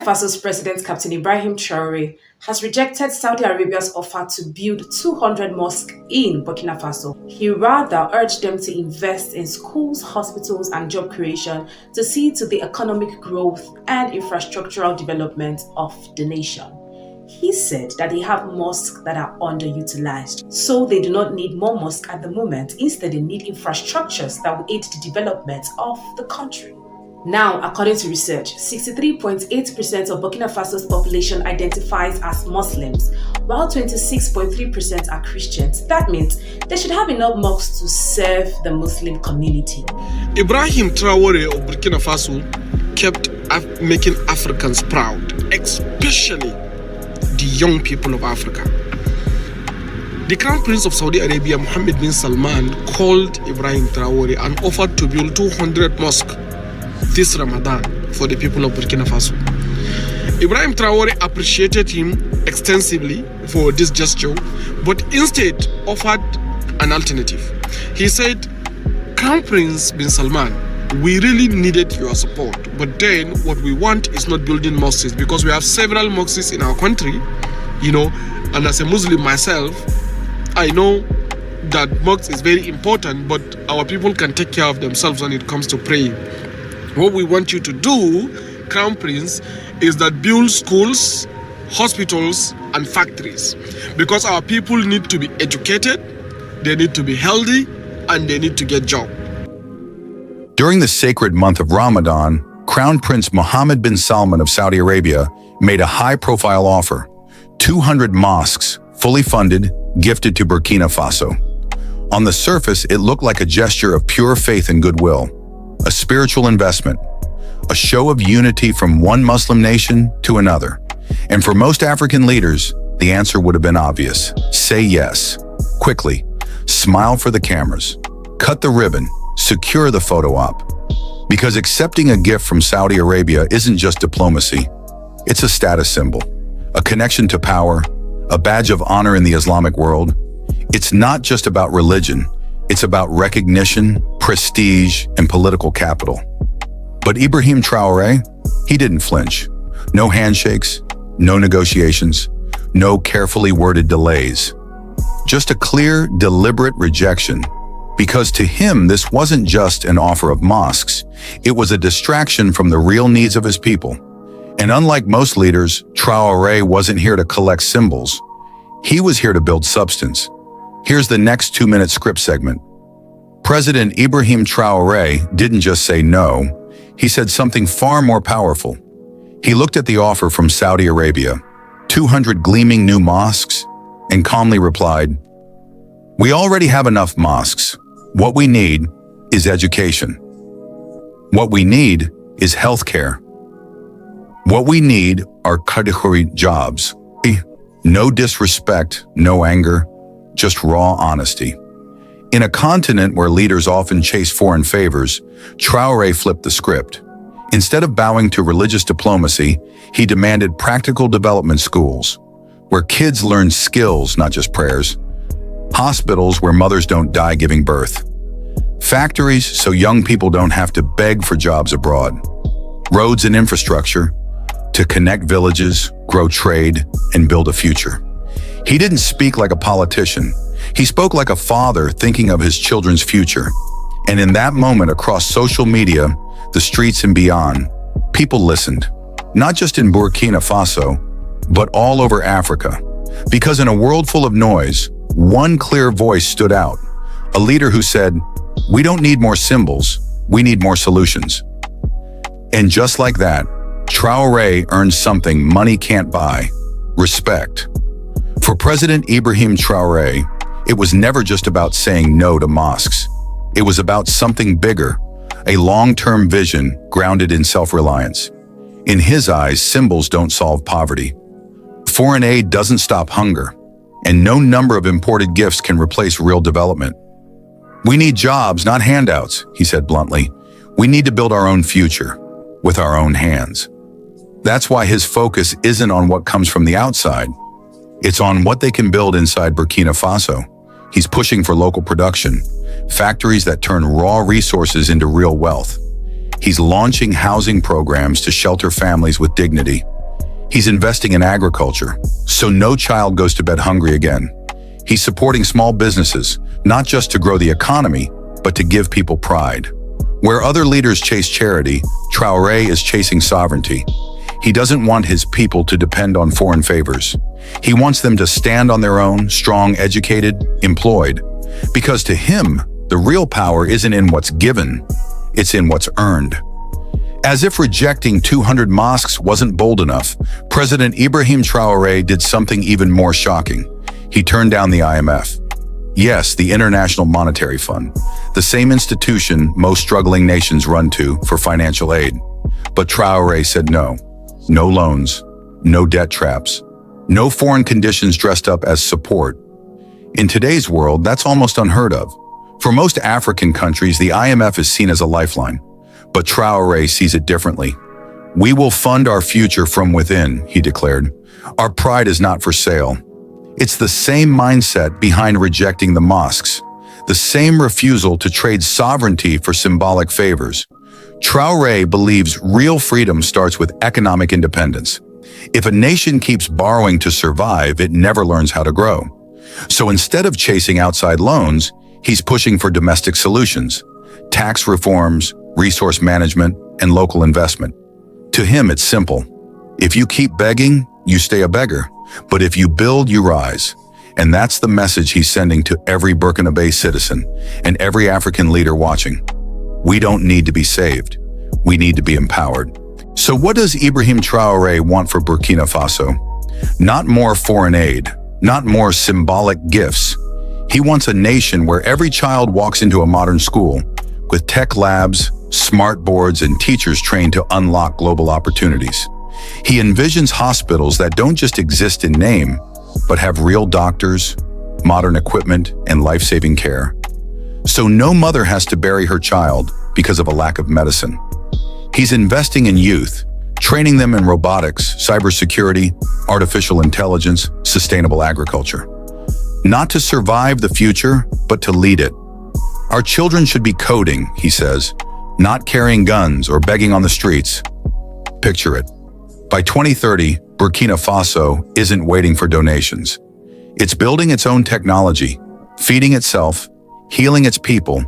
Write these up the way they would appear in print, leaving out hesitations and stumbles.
Faso's President Captain Ibrahim Traoré has rejected Saudi Arabia's offer to build 200 mosques in Burkina Faso. He rather urged them to invest in schools, hospitals, and job creation to see to the economic growth and infrastructural development of the nation. He said that they have mosques that are underutilized, so they do not need more mosques at the moment. Instead, they need infrastructures that will aid the development of the country. Now, according to research, 63.8% of Burkina Faso's population identifies as Muslims, while 26.3% are Christians. That means they should have enough mosques to serve the Muslim community. Ibrahim Traoré of Burkina Faso kept making Africans proud, especially the young people of Africa. The Crown Prince of Saudi Arabia, Mohammed bin Salman, called Ibrahim Traoré and offered to build 200 mosques this Ramadan for the people of Burkina Faso. Ibrahim Traoré appreciated him extensively for this gesture, but instead offered an alternative. He said, Crown Prince bin Salman, we really needed your support, but then what we want is not building mosques, because we have several mosques in our country, and as a Muslim myself, I know that mosques is very important, but our people can take care of themselves when it comes to praying. What we want you to do, Crown Prince, is that build schools, hospitals, and factories. Because our people need to be educated, they need to be healthy, and they need to get jobs. During the sacred month of Ramadan, Crown Prince Mohammed bin Salman of Saudi Arabia made a high-profile offer: 200 mosques, fully funded, gifted to Burkina Faso. On the surface, it looked like a gesture of pure faith and goodwill. A spiritual investment, a show of unity from one Muslim nation to another. And for most African leaders, the answer would have been obvious. Say yes, quickly, smile for the cameras, cut the ribbon, secure the photo op. Because accepting a gift from Saudi Arabia isn't just diplomacy, it's a status symbol, a connection to power, a badge of honor in the Islamic world. It's not just about religion, it's about recognition, prestige, and political capital. But Ibrahim Traoré, he didn't flinch. No handshakes, no negotiations, no carefully worded delays. Just a clear, deliberate rejection. Because to him, this wasn't just an offer of mosques. It was a distraction from the real needs of his people. And unlike most leaders, Traoré wasn't here to collect symbols. He was here to build substance. Here's the next 2-minute script segment. President Ibrahim Traoré didn't just say no, he said something far more powerful. He looked at the offer from Saudi Arabia, 200 gleaming new mosques, and calmly replied, "We already have enough mosques. What we need is education. What we need is healthcare. What we need are category jobs. No disrespect, no anger, just raw honesty." In a continent where leaders often chase foreign favors, Traoré flipped the script. Instead of bowing to religious diplomacy, he demanded practical development schools, where kids learn skills, not just prayers. Hospitals where mothers don't die giving birth. Factories so young people don't have to beg for jobs abroad. Roads and infrastructure to connect villages, grow trade, and build a future. He didn't speak like a politician. He spoke like a father thinking of his children's future. And in that moment, across social media, the streets and beyond, people listened. Not just in Burkina Faso, but all over Africa. Because in a world full of noise, one clear voice stood out. A leader who said, "We don't need more symbols, we need more solutions." And just like that, Traoré earned something money can't buy: respect. For President Ibrahim Traoré, it was never just about saying no to mosques. It was about something bigger, a long-term vision grounded in self-reliance. In his eyes, symbols don't solve poverty. Foreign aid doesn't stop hunger, and no number of imported gifts can replace real development. "We need jobs, not handouts," he said bluntly. "We need to build our own future, with our own hands." That's why his focus isn't on what comes from the outside. It's on what they can build inside Burkina Faso. He's pushing for local production, factories that turn raw resources into real wealth. He's launching housing programs to shelter families with dignity, He's investing in agriculture, so no child goes to bed hungry again. He's supporting small businesses, not just to grow the economy, but to give people pride. Where other leaders chase charity, Traoré is chasing sovereignty. He doesn't want his people to depend on foreign favors. He wants them to stand on their own, strong, educated, employed. Because to him, the real power isn't in what's given, it's in what's earned. As if rejecting 200 mosques wasn't bold enough, President Ibrahim Traoré did something even more shocking. He turned down the IMF. Yes, the International Monetary Fund, the same institution most struggling nations run to for financial aid. But Traoré said no. No loans, no debt traps, no foreign conditions dressed up as support. In today's world, that's almost unheard of. For most African countries, the IMF is seen as a lifeline. But Traoré sees it differently. "We will fund our future from within," he declared. "Our pride is not for sale." It's the same mindset behind rejecting the mosques, the same refusal to trade sovereignty for symbolic favors. Traoré believes real freedom starts with economic independence. If a nation keeps borrowing to survive, it never learns how to grow. So instead of chasing outside loans, he's pushing for domestic solutions, tax reforms, resource management, and local investment. To him, it's simple. If you keep begging, you stay a beggar. But if you build, you rise. And that's the message he's sending to every Burkina citizen and every African leader watching. We don't need to be saved. We need to be empowered. So what does Ibrahim Traoré want for Burkina Faso? Not more foreign aid, not more symbolic gifts. He wants a nation where every child walks into a modern school with tech labs, smart boards, and teachers trained to unlock global opportunities. He envisions hospitals that don't just exist in name, but have real doctors, modern equipment, and life-saving care. So no mother has to bury her child because of a lack of medicine. He's investing in youth, training them in robotics, cybersecurity, artificial intelligence, sustainable agriculture. Not to survive the future, but to lead it. Our children should be coding, he says, not carrying guns or begging on the streets. Picture it. By 2030, Burkina Faso isn't waiting for donations. It's building its own technology, feeding itself, healing its people,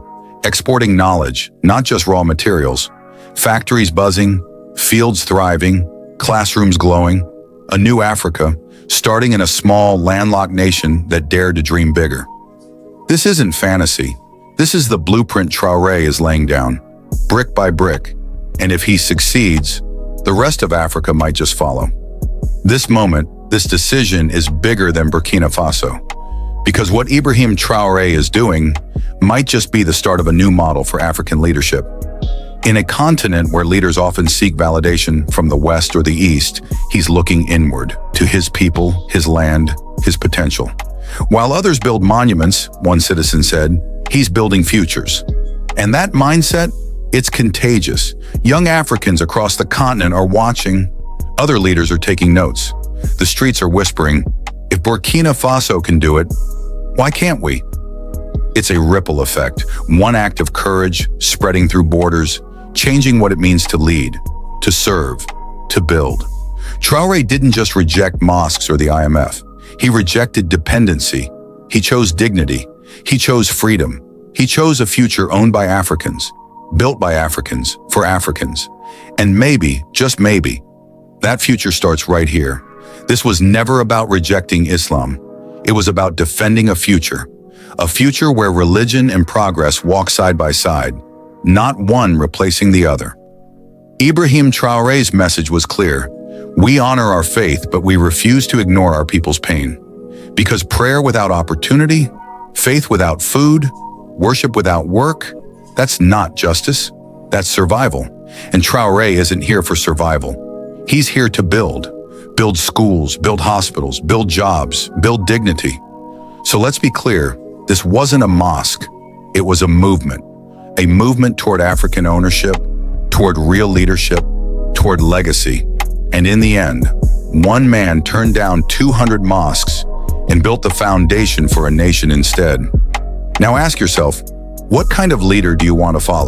exporting knowledge, not just raw materials, factories buzzing, fields thriving, classrooms glowing, a new Africa, starting in a small, landlocked nation that dared to dream bigger. This isn't fantasy. This is the blueprint Traoré is laying down, brick by brick, and if he succeeds, the rest of Africa might just follow. This moment, this decision is bigger than Burkina Faso, because what Ibrahim Traoré is doing might just be the start of a new model for African leadership. In a continent where leaders often seek validation from the West or the East, he's looking inward, to his people, his land, his potential. While others build monuments, one citizen said, he's building futures. And that mindset, it's contagious. Young Africans across the continent are watching. Other leaders are taking notes. The streets are whispering, if Burkina Faso can do it, why can't we? It's a ripple effect, one act of courage spreading through borders, changing what it means to lead, to serve, to build. Traoré didn't just reject mosques or the IMF. He rejected dependency. He chose dignity. He chose freedom. He chose a future owned by Africans, built by Africans, for Africans. And maybe, just maybe, that future starts right here. This was never about rejecting Islam. It was about defending a future where religion and progress walk side by side, not one replacing the other. Ibrahim Traoré's message was clear. We honor our faith, but we refuse to ignore our people's pain. Because prayer without opportunity, faith without food, worship without work, that's not justice, that's survival. And Traoré isn't here for survival. He's here to build schools, build hospitals, build jobs, build dignity. So let's be clear, this wasn't a mosque, it was a movement toward African ownership, toward real leadership, toward legacy. And in the end, one man turned down 200 mosques and built the foundation for a nation instead. Now ask yourself, what kind of leader do you want to follow?